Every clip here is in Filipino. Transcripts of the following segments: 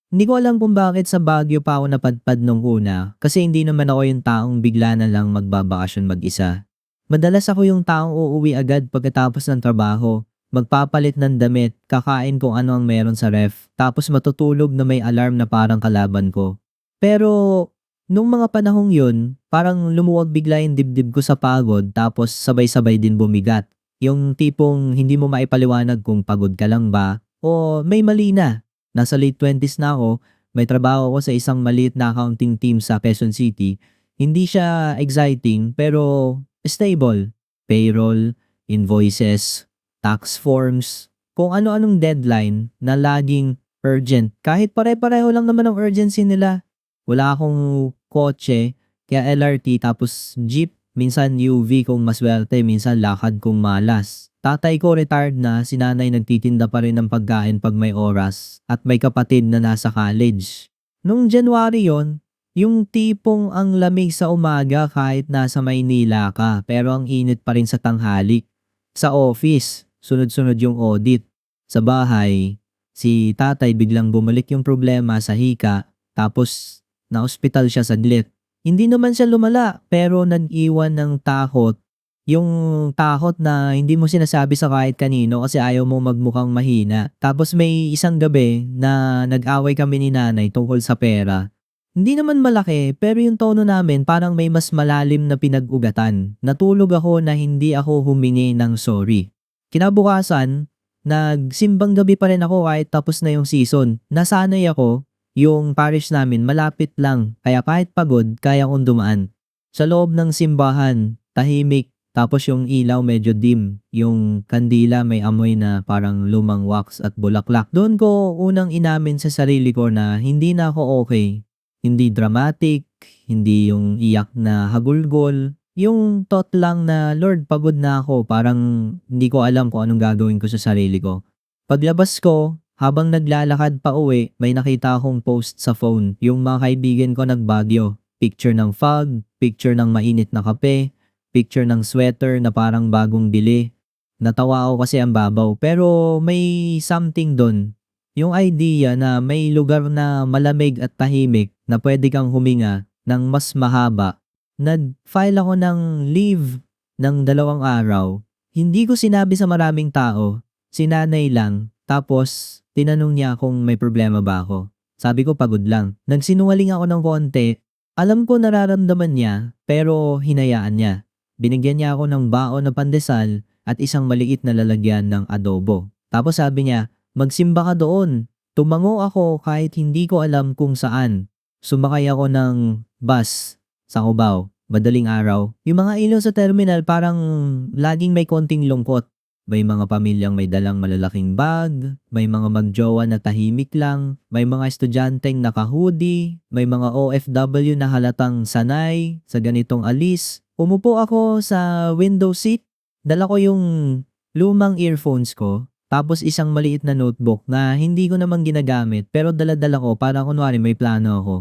Hindi ko alam kung bakit sa Baguio pa ako napadpad nung una, kasi hindi naman ako yung taong bigla na lang magbabakasyon mag-isa. Madalas ako yung taong uuwi agad pagkatapos ng trabaho, magpapalit ng damit, kakain kung ano ang meron sa ref, tapos matutulog na may alarm na parang kalaban ko. Pero nung mga panahong yun, parang lumuwag bigla yung dibdib ko sa pagod tapos sabay-sabay din bumigat. Yung tipong hindi mo maipaliwanag kung pagod ka lang ba o may mali na. Nasa late 20s na ako, may trabaho ako sa isang maliit na accounting team sa Quezon City. Hindi siya exciting pero stable. Payroll, invoices, tax forms, kung ano-anong deadline na laging urgent. Kahit pare-pareho lang naman ang urgency nila. Wala akong kotse, kaya LRT tapos jeep, minsan UV kung maswerte, minsan lakad kung malas. Tatay ko retired na, si nanay nagtitinda pa rin ng pagkain pag may oras at may kapatid na nasa college. Nung January yon, yung tipong ang lamig sa umaga kahit nasa Maynila ka pero ang init pa rin sa tanghali. Sa office, sunod-sunod yung audit. Sa bahay, si tatay biglang bumalik yung problema sa hika tapos na-ospital siya saglit. Hindi naman siya lumala pero nag-iwan ng takot, yung takot na hindi mo sinasabi sa kahit kanino kasi ayaw mo magmukhang mahina. Tapos may isang gabi na nag-away kami ni nanay tungkol sa pera. Hindi naman malaki pero yung tono namin parang may mas malalim na pinag-ugatan. Natulog ako na hindi ako humingi ng sorry. Kinabukasan, nagsimbang gabi pa rin ako kahit tapos na yung season. Nasanay ako, yung parish namin malapit lang kaya kahit pagod kaya kong dumaan. Sa loob ng simbahan, tahimik, tapos yung ilaw medyo dim, yung kandila may amoy na parang lumang wax at bulaklak. Doon ko unang inamin sa sarili ko na hindi na ako okay. Hindi dramatic, hindi yung iyak na hagulgol. Yung thought lang na, Lord, pagod na ako. Parang hindi ko alam kung anong gagawin ko sa sarili ko. Paglabas ko, habang naglalakad pa uwi, may nakita akong post sa phone. Yung mga kaibigan ko nagbagyo. Picture ng fog, picture ng mainit na kape, picture ng sweater na parang bagong bili. Natawa ako kasi ang babaw pero may something dun. Yung idea na may lugar na malamig at tahimik na pwede kang huminga ng mas mahaba. Nag-file ako ng leave ng 2 araw. Hindi ko sinabi sa maraming tao, sinanay lang. Tapos tinanong niya kung may problema ba ako. Sabi ko pagod lang. Nagsinungaling ako ng konti. Alam ko nararamdaman niya pero hinayaan niya. Binigyan niya ako ng baon na pandesal at isang maliit na lalagyan ng adobo. Tapos sabi niya, magsimba ka doon. Tumango ako kahit hindi ko alam kung saan. Sumakay ako ng bus sa Cubao, madaling araw. Yung mga ilaw sa terminal parang laging may konting lungkot. May mga pamilyang may dalang malalaking bag, may mga magjowa na tahimik lang, may mga estudyanteng naka-hoodie, may mga OFW na halatang sanay sa ganitong alis. Umupo ako sa window seat, dala ko yung lumang earphones ko, tapos isang maliit na notebook na hindi ko naman ginagamit pero dala-dala ko para kunwari may plano ako.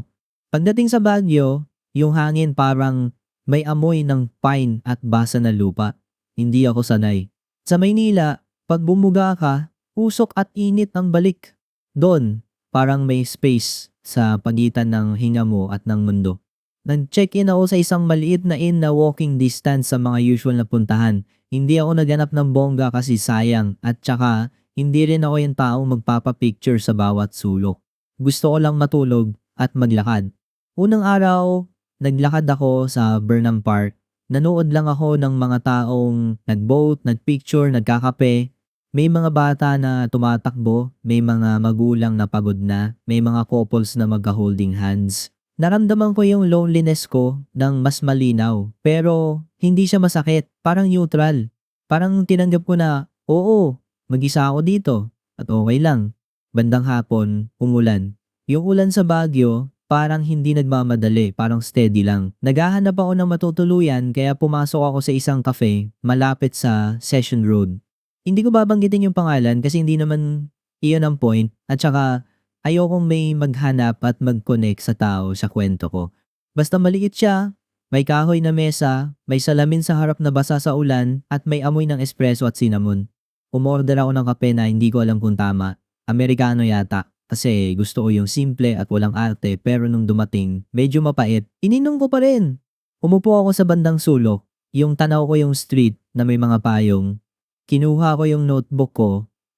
Pagdating sa Baguio, yung hangin parang may amoy ng pine at basa na lupa. Hindi ako sanay. Sa Maynila, pag bumuga ka, usok at init ang balik. Doon, parang may space sa pagitan ng hinga mo at ng mundo. Nag-check-in ako sa isang maliit na inn na walking distance sa mga usual na puntahan. Hindi ako naganap ng bongga kasi sayang at tsaka hindi rin ako yung taong magpapapicture sa bawat sulok. Gusto ko lang matulog at maglakad. Unang araw, naglakad ako sa Burnham Park. Nanood lang ako ng mga taong nag-boat, nagpicture, nagkakape. May mga bata na tumatakbo, may mga magulang na pagod na, may mga couples na magka-holding hands. Naramdaman ko yung loneliness ko ng mas malinaw, pero hindi siya masakit, parang neutral. Parang tinanggap ko na, oo, mag-isa ako dito at okay lang. Bandang hapon, umulan. Yung ulan sa Baguio, parang hindi nagmamadali, parang steady lang. Naghahanap ako ng matutuluyan kaya pumasok ako sa isang cafe malapit sa Session Road. Hindi ko babanggitin yung pangalan kasi hindi naman iyon ang point at saka ayokong may maghanap at mag-connect sa tao sa kwento ko. Basta maliit siya, may kahoy na mesa, may salamin sa harap na basa sa ulan at may amoy ng espresso at cinnamon. Umorder ako ng kape na hindi ko alam kung tama. Amerikano yata. Kasi gusto ko yung simple at walang arte pero nung dumating, medyo mapait. Ininom ko pa rin. Umupo ako sa bandang sulok. Yung tanaw ko yung street na may mga payong. Kinuha ko yung notebook ko.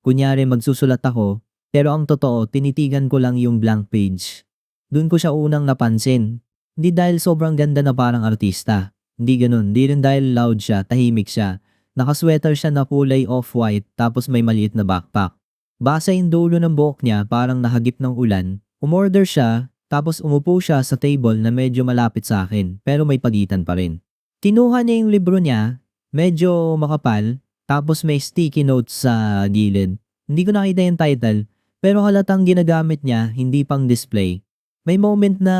Kunyari magsusulat ako. Pero ang totoo, tinitigan ko lang yung blank page. Doon ko siya unang napansin. Hindi dahil sobrang ganda na parang artista. Hindi ganun. Hindi rin dahil loud siya, tahimik siya. Nakasweater siya na kulay off-white tapos may maliit na backpack. Basa yung dulo ng buhok niya parang nahagip ng ulan. Umorder siya tapos umupo siya sa table na medyo malapit sa akin pero may pagitan pa rin. Kinuha niya yung libro niya, medyo makapal, tapos may sticky notes sa gilid. Hindi ko nakita yung title pero halatang ginagamit niya hindi pang display. May moment na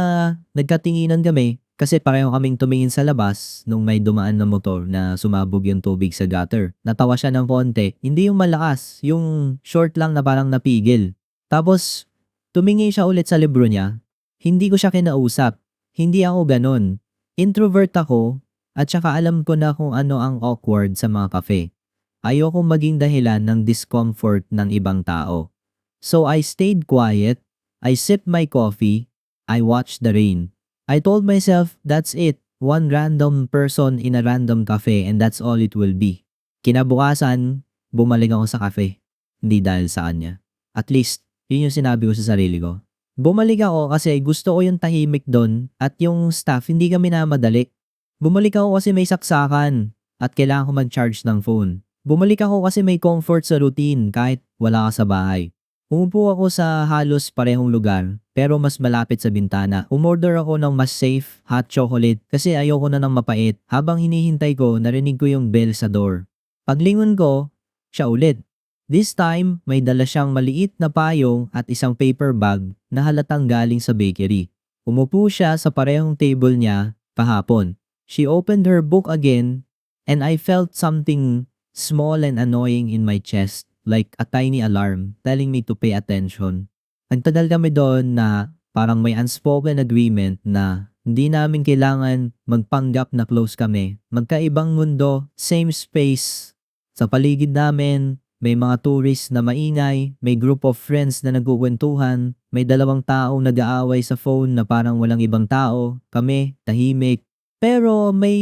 nagkatinginan kami kasi pareho kaming tumingin sa labas nung may dumaan na motor na sumabog yung tubig sa gutter. Natawa siya ng konti, hindi yung malakas, yung short lang na parang napigil. Tapos, tumingin siya ulit sa libro niya. Hindi ko siya kinausap. Hindi ako ganon. Introvert ako at saka alam ko na kung ano ang awkward sa mga cafe. Ayokong maging dahilan ng discomfort ng ibang tao. So I stayed quiet, I sipped my coffee, I watched the rain. I told myself, that's it. One random person in a random cafe and that's all it will be. Kinabukasan, bumalik ako sa cafe. Hindi dahil sa kanya. At least, yun yung sinabi ko sa sarili ko. Bumalik ako kasi gusto ko yung tahimik doon at yung staff hindi kami namadali. Bumalik ako kasi may saksakan at kailangan ko mag-charge ng phone. Bumalik ako kasi may comfort sa routine kahit wala ka sa bahay. Umupo ako sa halos parehong lugar pero mas malapit sa bintana. Umorder ako ng mas safe hot chocolate kasi ayoko na ng mapait. Habang hinihintay ko, narinig ko yung bell sa door. Paglingon ko, siya ulit. This time, may dala siyang maliit na payong at isang paper bag na halatang galing sa bakery. Umupo siya sa parehong table niya kahapon. She opened her book again and I felt something small and annoying in my chest. Like a tiny alarm telling me to pay attention. Nagtagal kami doon na parang may unspoken agreement na hindi namin kailangan magpanggap na close kami. Magkaibang mundo, same space. Sa paligid namin, may mga tourists na maingay, may group of friends na nagkukwentuhan, may dalawang taong nag-aaway sa phone na parang walang ibang tao, kami, tahimik. Pero may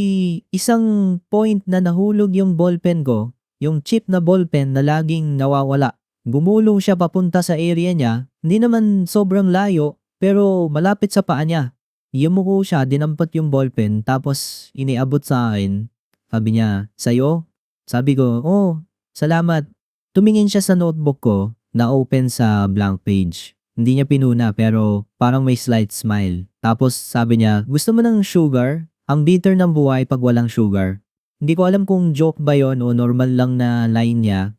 isang point na nahulog yung ballpen ko. Yung chip na ballpen na laging nawawala. Gumulong siya papunta sa area niya, hindi naman sobrang layo, pero malapit sa paa niya. Yumuko siya, dinampot yung ballpen, tapos iniabot sa akin. Sabi niya, "Sa'yo?" Sabi ko, "Oh, salamat." Tumingin siya sa notebook ko, na open sa blank page. Hindi niya pinuna pero parang may slight smile. Tapos sabi niya, "Gusto mo ng sugar? Ang bitter ng buhay pag walang sugar." Hindi ko alam kung joke ba yon o normal lang na line niya.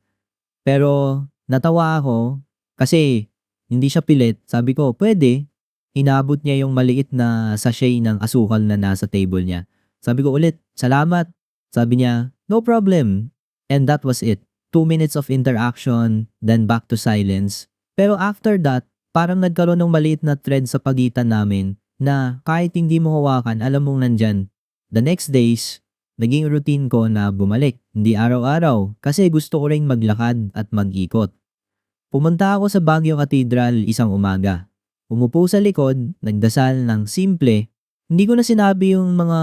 Pero natawa ako kasi hindi siya pilit. Sabi ko, pwede. Inabot niya yung maliit na sachet ng asukal na nasa table niya. Sabi ko ulit, salamat. Sabi niya, no problem. And that was it. 2 minutes of interaction, then back to silence. Pero after that, parang nagkaroon ng maliit na thread sa pagitan namin na kahit hindi mo hawakan, alam mong nandyan. The next days, naging routine ko na bumalik, hindi araw-araw kasi gusto ko ring maglakad at mag-ikot. Pumunta ako sa Baguio Cathedral isang umaga. Umupo sa likod, nagdasal ng simple. Hindi ko na sinabi yung mga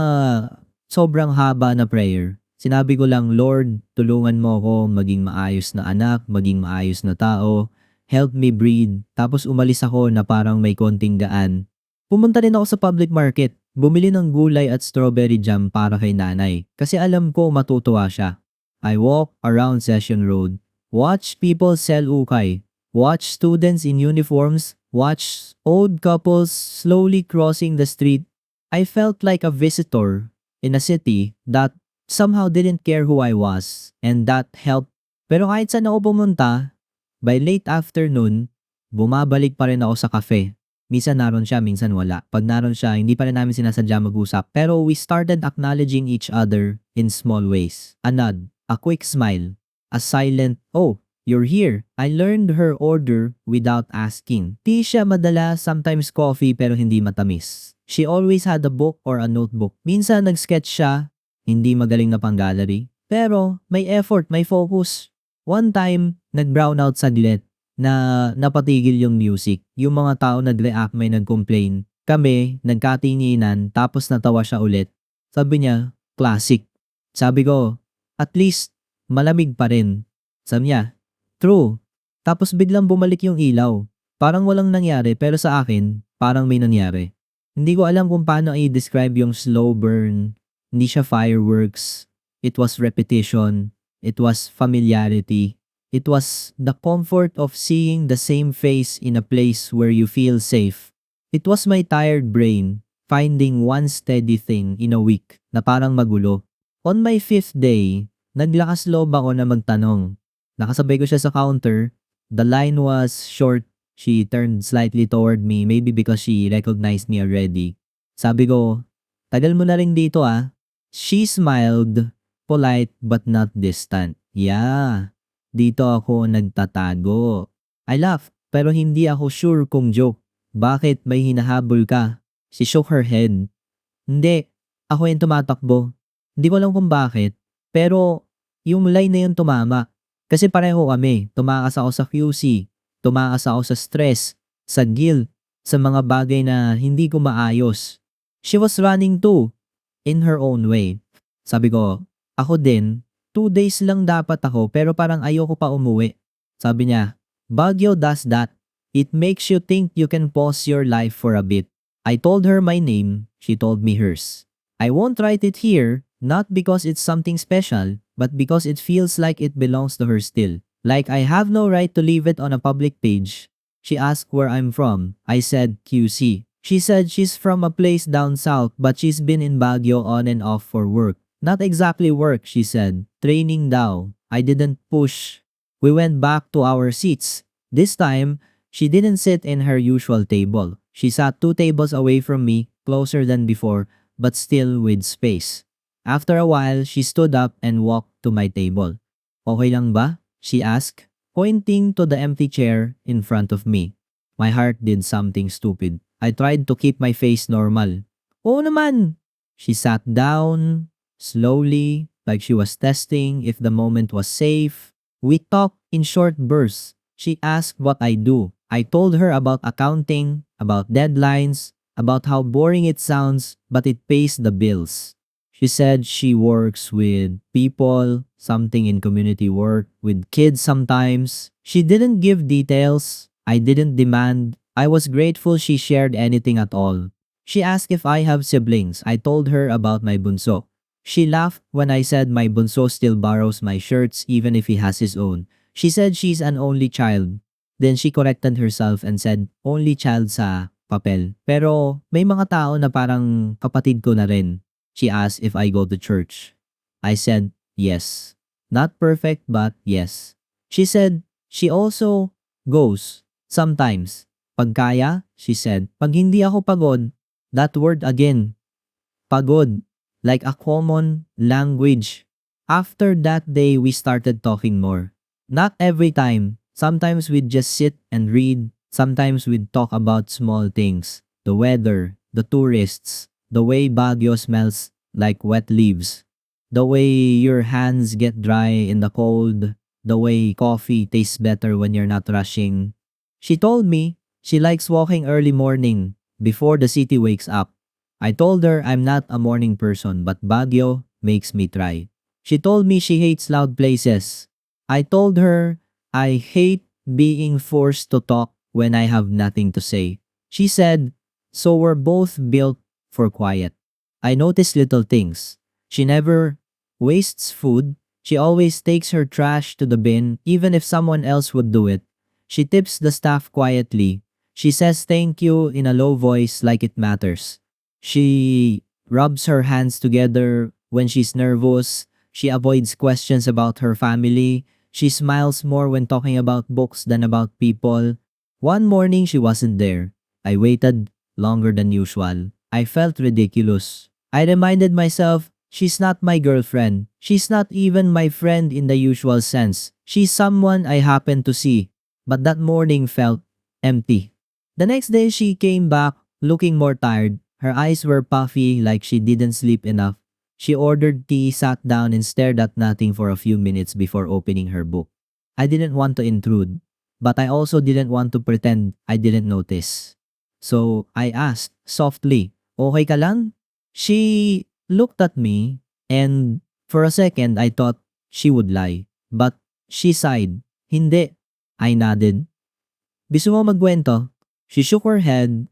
sobrang haba na prayer. Sinabi ko lang, Lord, tulungan mo ako maging maayos na anak, maging maayos na tao. Help me breathe. Tapos umalis ako na parang may konting gaan. Pumunta rin ako sa public market. Bumili ng gulay at strawberry jam para kay nanay kasi alam ko matutuwa siya. I walk around Session Road, watch people sell ukay, watch students in uniforms, watch old couples slowly crossing the street. I felt like a visitor in a city that somehow didn't care who I was and that helped. Pero kahit saan ako pumunta, by late afternoon, bumabalik pa rin ako sa cafe. Minsan naroon siya, minsan wala. Pag naroon siya, hindi pa rin namin sinasadya mag-usap. Pero we started acknowledging each other in small ways. A nod, a quick smile, a silent, "Oh, you're here." I learned her order without asking. Tea siya madalas, sometimes coffee pero hindi matamis. She always had a book or a notebook. Minsan nag-sketch siya, hindi magaling na pang-gallery. Pero may effort, may focus. One time, nag-brown out saglit. na napatigil yung music. Yung mga tao nag-react, may nag-complain. Kami, nagkatinginan, tapos natawa siya ulit. Sabi niya, classic. Sabi ko, at least, malamig pa rin. Sabi niya, true. Tapos biglang bumalik yung ilaw. Parang walang nangyari pero sa akin, parang may nangyari. Hindi ko alam kung paano i-describe yung slow burn. Hindi siya fireworks. It was repetition. It was familiarity. It was the comfort of seeing the same face in a place where you feel safe. It was my tired brain finding one steady thing in a week na parang magulo. On my fifth day, naglakas loob ako na magtanong. Nakasabay ko siya sa counter. The line was short. She turned slightly toward me, maybe because she recognized me already. Sabi ko, tagal mo na rin dito ah. She smiled, polite but not distant. Yeah, dito ako nagtatago. I laughed, pero hindi ako sure kung joke. Bakit may hinahabol ka? She shook her head. Hindi, ako yung tumatakbo. Hindi ko alam kung bakit, pero yung line na yun tumama. Kasi pareho kami, tumakas ako sa QC, tumakas ako sa stress, sa guilt, sa mga bagay na hindi ko maayos. She was running too, in her own way. Sabi ko, ako din, 2 days lang dapat ako pero parang ayoko pa umuwi. Sabi niya, Baguio does that. It makes you think you can pause your life for a bit. I told her my name, she told me hers. I won't write it here, not because it's something special, but because it feels like it belongs to her still. Like I have no right to leave it on a public page. She asked where I'm from. I said QC. She said she's from a place down south but she's been in Baguio on and off for work. Not exactly work, she said. Training daw. I didn't push. We went back to our seats. This time, she didn't sit in her usual table. She sat 2 tables away from me, closer than before, but still with space. After a while, she stood up and walked to my table. Okay lang ba? She asked, pointing to the empty chair in front of me. My heart did something stupid. I tried to keep my face normal. Oo naman! She sat down, slowly, like she was testing if the moment was safe. We talked in short bursts. She asked what I do. I told her about accounting, about deadlines, about how boring it sounds, but it pays the bills. She said she works with people, something in community work, with kids sometimes. She didn't give details. I didn't demand. I was grateful she shared anything at all. She asked if I have siblings. I told her about my bunso. She laughed when I said my bunso still borrows my shirts even if he has his own. She said she's an only child. Then she corrected herself and said, only child sa papel. Pero may mga tao na parang kapatid ko na rin. She asked if I go to church. I said, yes. Not perfect, but yes. She said she also goes. Sometimes. Pag kaya, she said. Pag hindi ako pagod, that word again. Pagod. Like a common language. After that day, we started talking more. Not every time. Sometimes we'd just sit and read. Sometimes we'd talk about small things. The weather, the tourists, the way Baguio smells like wet leaves, the way your hands get dry in the cold, the way coffee tastes better when you're not rushing. She told me she likes walking early morning before the city wakes up. I told her I'm not a morning person but Baguio makes me try. She told me she hates loud places. I told her I hate being forced to talk when I have nothing to say. She said, so we're both built for quiet. I noticed little things. She never wastes food. She always takes her trash to the bin even if someone else would do it. She tips the staff quietly. She says thank you in a low voice like it matters. She rubs her hands together when she's nervous. She avoids questions about her family. She smiles more when talking about books than about people. One morning she wasn't there. I waited longer than usual. I felt ridiculous. I reminded myself, she's not my girlfriend. She's not even my friend in the usual sense. She's someone I happen to see. But that morning felt empty. The next day she came back looking more tired. Her eyes were puffy like she didn't sleep enough. She ordered tea, sat down and stared at nothing for a few minutes before opening her book. I didn't want to intrude. but I also didn't want to pretend I didn't notice. So I asked softly, "Okay ka lang?" She looked at me, and for a second I thought she would lie. But she sighed, "Hindi." I nodded. "Gusto mo magkwento?" She shook her head.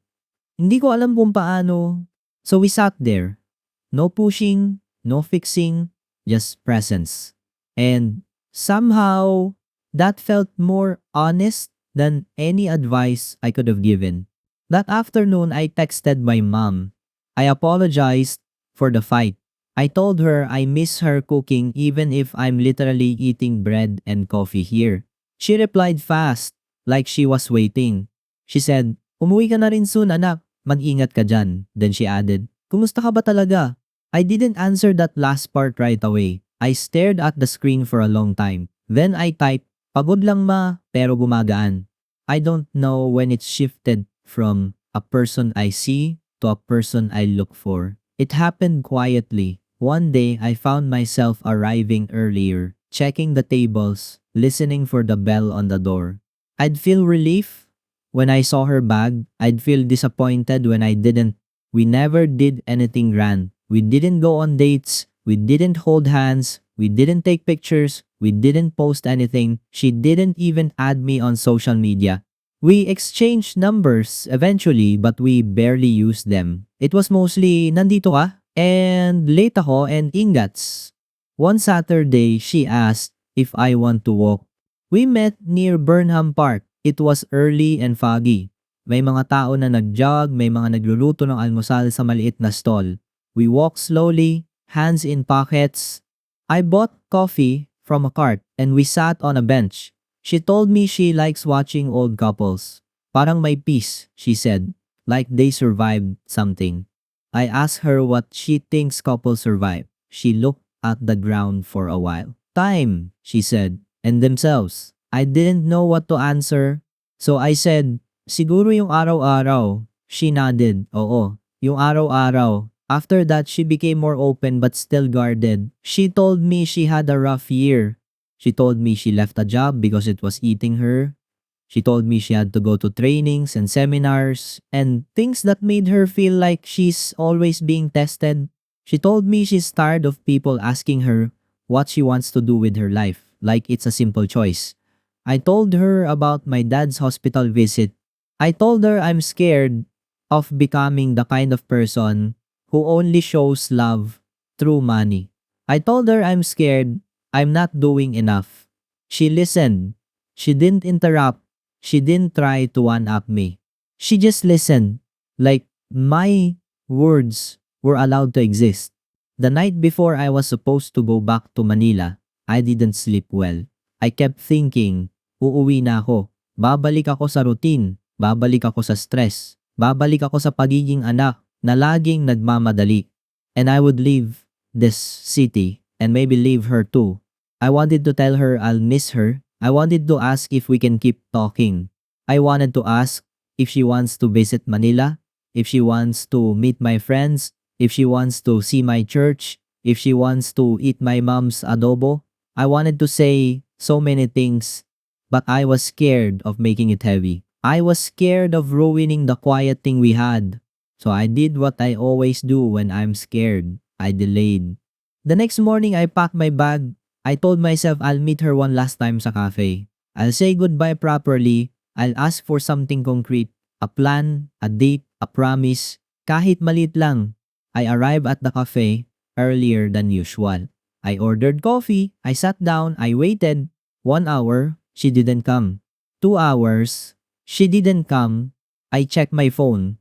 Hindi ko alam kung paano. So we sat there. No pushing, no fixing, just presence. And somehow, that felt more honest than any advice I could have given. That afternoon, I texted my mom. I apologized for the fight. I told her I miss her cooking even if I'm literally eating bread and coffee here. She replied fast, like she was waiting. She said, "Umuwi ka na rin soon, anak. Mag-ingat ka dyan." Then she added, "Kumusta ka ba talaga?" I didn't answer that last part right away. I stared at the screen for a long time. Then I typed, "Pagod lang ma, pero gumagaan." I don't know when it shifted from a person I see to a person I look for. It happened quietly. One day, I found myself arriving earlier, checking the tables, listening for the bell on the door. I'd feel relief when I saw her bag. I'd feel disappointed when I didn't. We never did anything grand. We didn't go on dates. We didn't hold hands. We didn't take pictures. We didn't post anything. She didn't even add me on social media. We exchanged numbers eventually, but we barely used them. It was mostly, "Nandito ka?" And late ako and ingats. One Saturday, she asked if I want to walk. We met near Burnham Park. It was early and foggy. May mga tao na nag-jog, may mga nagluluto ng almusal sa maliit na stall. We walked slowly, hands in pockets. I bought coffee from a cart and we sat on a bench. She told me she likes watching old couples. Parang may peace, she said, like they survived something. I asked her what she thinks couples survive. She looked at the ground for a while. "Time," she said, "and themselves." I didn't know what to answer, so I said, "Siguro yung araw-araw." She nodded, "Oo, yung araw-araw." After that, she became more open but still guarded. She told me she had a rough year. She told me she left a job because it was eating her. She told me she had to go to trainings and seminars and things that made her feel like she's always being tested. She told me she's tired of people asking her what she wants to do with her life, like it's a simple choice. I told her about my dad's hospital visit. I told her I'm scared of becoming the kind of person who only shows love through money. I told her I'm scared I'm not doing enough. She listened. She didn't interrupt. She didn't try to one-up me. She just listened, like my words were allowed to exist. The night before I was supposed to go back to Manila, I didn't sleep well. I kept thinking, uuwi na ako. Babalik ako sa routine. Babalik ako sa stress. Babalik ako sa pagiging anak na laging nagmamadali. And I would leave this city and maybe leave her too. I wanted to tell her I'll miss her. I wanted to ask if we can keep talking. I wanted to ask if she wants to visit Manila, if she wants to meet my friends, if she wants to see my church, if she wants to eat my mom's adobo. I wanted to say so many things, but I was scared of making it heavy. I was scared of ruining the quiet thing we had. So I did what I always do when I'm scared. I delayed. The next morning, I packed my bag. I told myself I'll meet her one last time sa cafe. I'll say goodbye properly. I'll ask for something concrete. A plan, a date, a promise. Kahit maliit lang. I arrived at the cafe earlier than usual. I ordered coffee. I sat down. I waited. 1 hour. She didn't come. 2 hours. She didn't come. I checked my phone.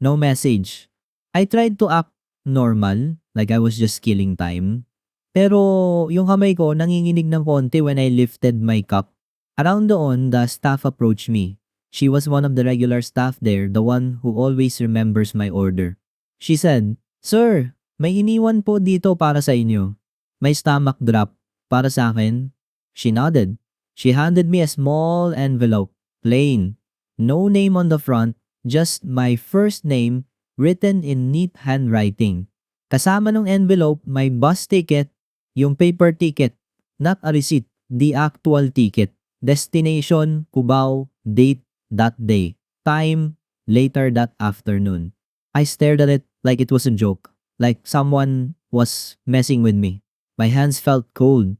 No message. I tried to act normal, like I was just killing time. Pero yung kamay ko nanginginig ng konti when I lifted my cup. Around doon, the staff approached me. She was one of the regular staff there, the one who always remembers my order. She said, "Sir, may iniwan po dito para sa inyo." My stomach dropped. "Para sa akin?" She nodded. She handed me a small envelope, plain. No name on the front, just my first name written in neat handwriting. Kasama ng envelope, may bus ticket, yung paper ticket, not a receipt, the actual ticket. Destination, Cubao. Date, that day. Time, later that afternoon. I stared at it like it was a joke, like someone was messing with me. My hands felt cold.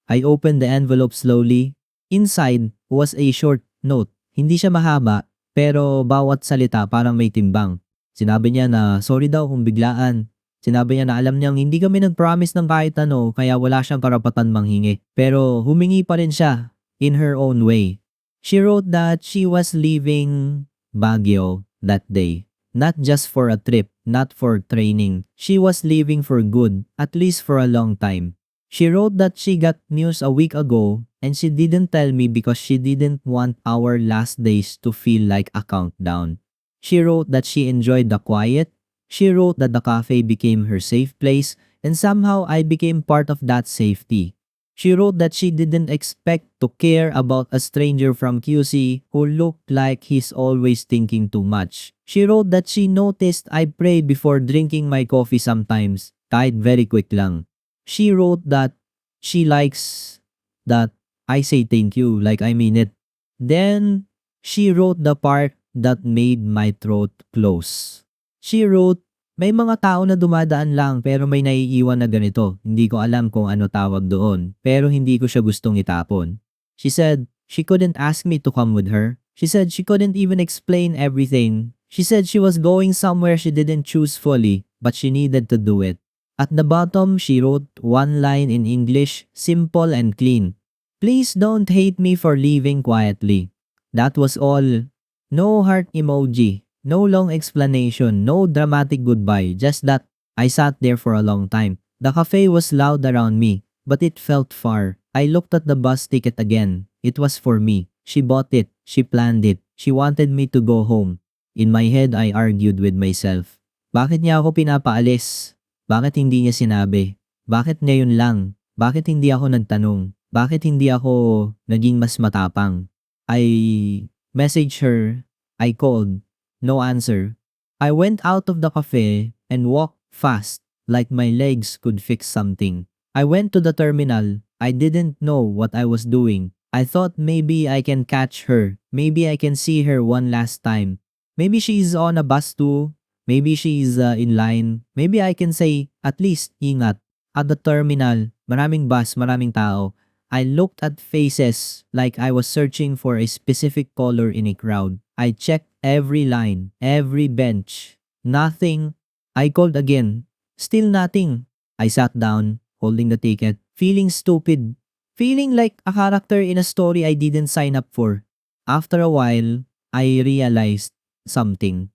I opened the envelope slowly. Inside was a short note. Hindi siya mahaba, pero bawat salita parang may timbang. Sinabi niya na sorry daw kung biglaan. Sinabi niya na alam niyang hindi kami nag-promise ng kahit ano kaya wala siyang karapatan manghingi. Pero humingi pa rin siya in her own way. She wrote that she was leaving Baguio that day. Not just for a trip, not for training. She was leaving for good, at least for a long time. She wrote that she got news a week ago and she didn't tell me because she didn't want our last days to feel like a countdown. She wrote that she enjoyed the quiet. She wrote that the cafe became her safe place and somehow I became part of that safety. She wrote that she didn't expect to care about a stranger from QC who looked like he's always thinking too much. She wrote that she noticed I pray before drinking my coffee sometimes, kahit very quick lang. She wrote that she likes that I say thank you like I mean it. Then she wrote the part that made my throat close. She wrote, may mga tao na dumadaan lang pero may naiiwan na ganito. Hindi ko alam kung ano tawag doon, pero hindi ko siya gustong itapon. She said she couldn't ask me to come with her. She said she couldn't even explain everything. She said she was going somewhere she didn't choose fully, but she needed to do it. At the bottom, she wrote one line in English, simple and clean. Please don't hate me for leaving quietly. That was all. No heart emoji. No long explanation, no dramatic goodbye, just that I sat there for a long time. The cafe was loud around me, but it felt far. I looked at the bus ticket again. It was for me. She bought it. She planned it. She wanted me to go home. In my head, I argued with myself. Bakit niya ako pinapaalis? Bakit hindi niya sinabi? Bakit ngayon lang? Bakit hindi ako nagtanong? Bakit hindi ako naging mas matapang? I messaged her. I called. No answer. I went out of the cafe and walked fast, like my legs could fix something. I went to the terminal. I didn't know what I was doing. I thought maybe I can catch her. Maybe I can see her one last time. Maybe she's on a bus too. Maybe she's in line. Maybe I can say, at least, ingat. At the terminal, maraming bus, maraming tao. I looked at faces like I was searching for a specific color in a crowd. I checked every line, every bench. Nothing. I called again. Still nothing. I sat down, holding the ticket, feeling stupid. Feeling like a character in a story I didn't sign up for. After a while, I realized something.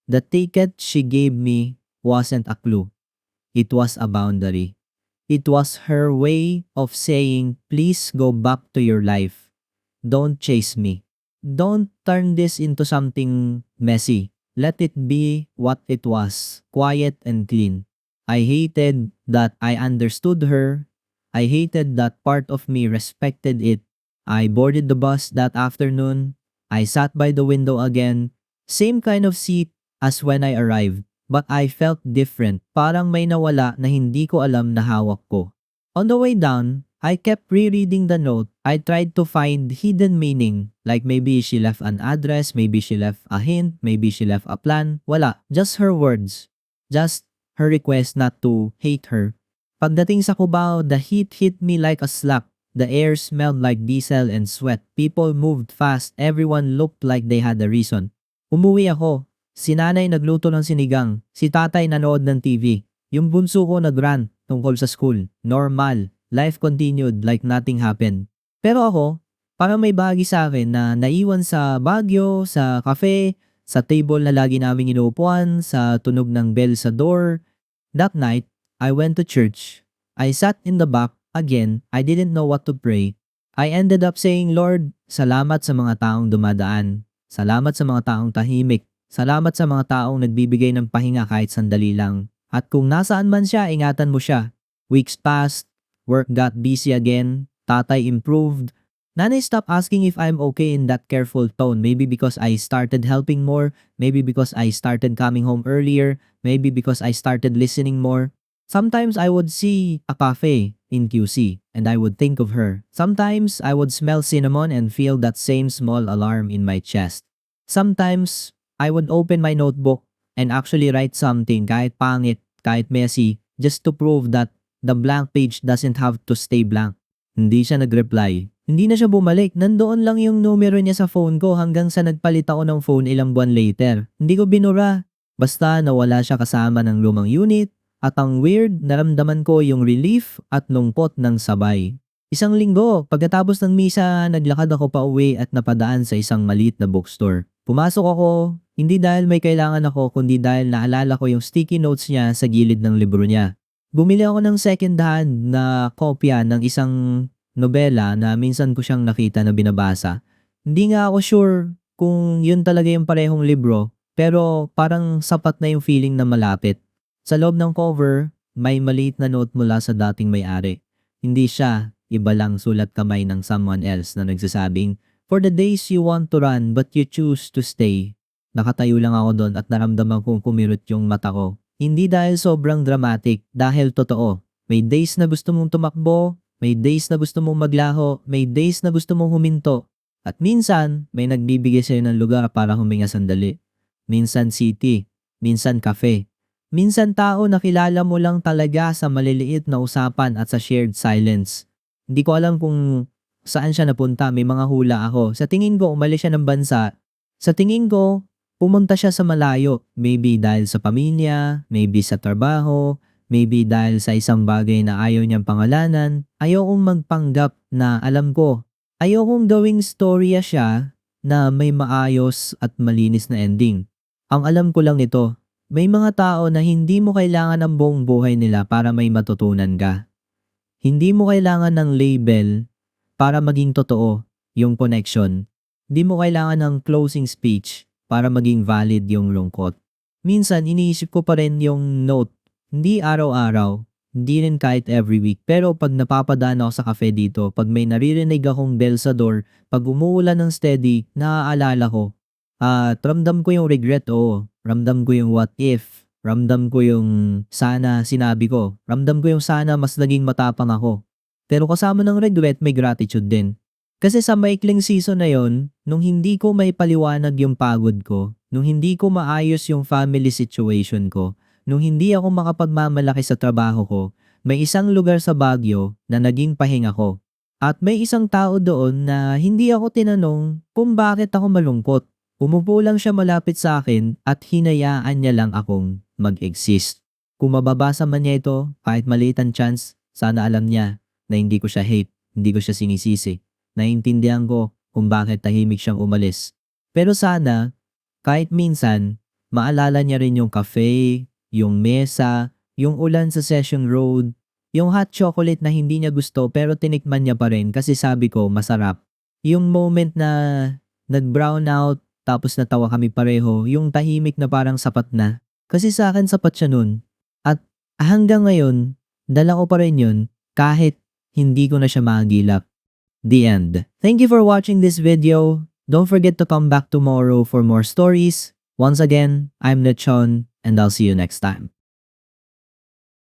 The ticket she gave me wasn't a clue. It was a boundary. It was her way of saying, please go back to your life. Don't chase me. Don't turn this into something messy. Let it be what it was, quiet and clean. I hated that I understood her. I hated that part of me respected it. I boarded the bus that afternoon. I sat by the window again. Same kind of seat as when I arrived. But I felt different. Parang may nawala na hindi ko alam na hawak ko. On the way down, I kept rereading the note. I tried to find hidden meaning. Like maybe she left an address, maybe she left a hint, maybe she left a plan. Wala. Just her words. Just her request not to hate her. Pagdating sa Cubao, the heat hit me like a slap. The air smelled like diesel and sweat. People moved fast. Everyone looked like they had a reason. Umuwi ako. Si nanay nagluto ng sinigang. Si tatay nanood ng TV. Yung bunso ko nag-rant tungkol sa school. Normal. Life continued like nothing happened. Pero ako, parang may bahagi sa akin na naiwan sa Baguio, sa cafe, sa table na lagi naming inuupuan, sa tunog ng bell sa door. That night, I went to church. I sat in the back. Again, I didn't know what to pray. I ended up saying, Lord, salamat sa mga taong dumadaan. Salamat sa mga taong tahimik. Salamat sa mga taong nagbibigay ng pahinga kahit sandali lang. At kung nasaan man siya, ingatan mo siya. Weeks passed. Work got busy again. Tatay improved. Nanay stopped asking if I'm okay in that careful tone. Maybe because I started helping more. Maybe because I started coming home earlier. Maybe because I started listening more. Sometimes I would see a cafe. in QC, and I would think of her. Sometimes I would smell cinnamon and feel that same small alarm in my chest. Sometimes I would open my notebook and actually write something kahit pangit, kahit messy, just to prove that the blank page doesn't have to stay blank. Hindi siya nag-reply. Hindi na siya bumalik. Nandoon lang yung numero niya sa phone ko hanggang sa nagpalit ako ng phone ilang buwan later. Hindi ko binura. Basta nawala siya kasama ng lumang unit. At ang weird, naramdaman ko yung relief at lungkot ng sabay. Isang linggo, pagkatapos ng misa, naglakad ako pa uwi at napadaan sa isang maliit na bookstore. Pumasok ako, hindi dahil may kailangan ako, kundi dahil naalala ko yung sticky notes niya sa gilid ng libro niya. Bumili ako ng second hand na kopya ng isang nobela na minsan ko siyang nakita na binabasa. Hindi nga ako sure kung yun talaga yung parehong libro, pero parang sapat na yung feeling na malapit. Sa loob ng cover, may maliit na note mula sa dating may-ari. Hindi siya, iba lang sulat kamay ng someone else na nagsasabing, "For the days you want to run but you choose to stay." Nakatayo lang ako doon at naramdaman kong kumirot yung mata ko. Hindi dahil sobrang dramatic, dahil totoo. May days na gusto mong tumakbo, may days na gusto mong maglaho, may days na gusto mong huminto. At minsan, may nagbibigay sa'yo ng lugar para huminga sandali. Minsan city, minsan cafe. Minsan tao na kilala mo lang talaga sa maliliit na usapan at sa shared silence. Hindi ko alam kung saan siya napunta, may mga hula ako. Sa tingin ko, umalis siya ng bansa. Sa tingin ko, pumunta siya sa malayo. Maybe dahil sa pamilya, maybe sa trabaho, maybe dahil sa isang bagay na ayaw niyang pangalanan. Ayokong magpanggap na alam ko. Ayokong gawing storya siya na may maayos at malinis na ending. Ang alam ko lang nito, may mga tao na hindi mo kailangan ng buong buhay nila para may matutunan ka. Hindi mo kailangan ng label para maging totoo yung connection. Hindi mo kailangan ng closing speech para maging valid yung lungkot. Minsan, iniisip ko pa rin yung note. Hindi araw-araw, hindi rin kahit every week. Pero pag napapadaan ako sa cafe dito, pag may naririnig akong bell sa door, pag umuulan ng steady, naaalala ko. At ramdam ko yung regret, oo. Ramdam ko yung what if. Ramdam ko yung sana sinabi ko. Ramdam ko yung sana mas naging matapang ako. Pero kasama ng regret, may gratitude din. Kasi sa maikling season na yon, nung hindi ko may paliwanag yung pagod ko, nung hindi ko maayos yung family situation ko, nung hindi ako makapagmamalaki sa trabaho ko, may isang lugar sa Baguio na naging pahinga ko. At may isang tao doon na hindi ako tinanong kung bakit ako malungkot. Umupo lang siya malapit sa akin at hinayaan niya lang akong mag-exist. Kung mababasa man niya ito, kahit maliit ang chance, sana alam niya na hindi ko siya hate, hindi ko siya sinisisi. Naiintindihan ko kung bakit tahimik siyang umalis. Pero sana, kahit minsan, maalala niya rin yung cafe, yung mesa, yung ulan sa Session Road, yung hot chocolate na hindi niya gusto pero tinikman niya pa rin kasi sabi ko masarap. Yung moment na nag-brown out, tapos natawa kami pareho, yung tahimik na parang sapat na. Kasi sa akin sapat siya nun. At hanggang ngayon, dala ko pa rin yun kahit hindi ko na siya magilap. The end. Thank you for watching this video. Don't forget to come back tomorrow for more stories. Once again, I'm Lechon and I'll see you next time.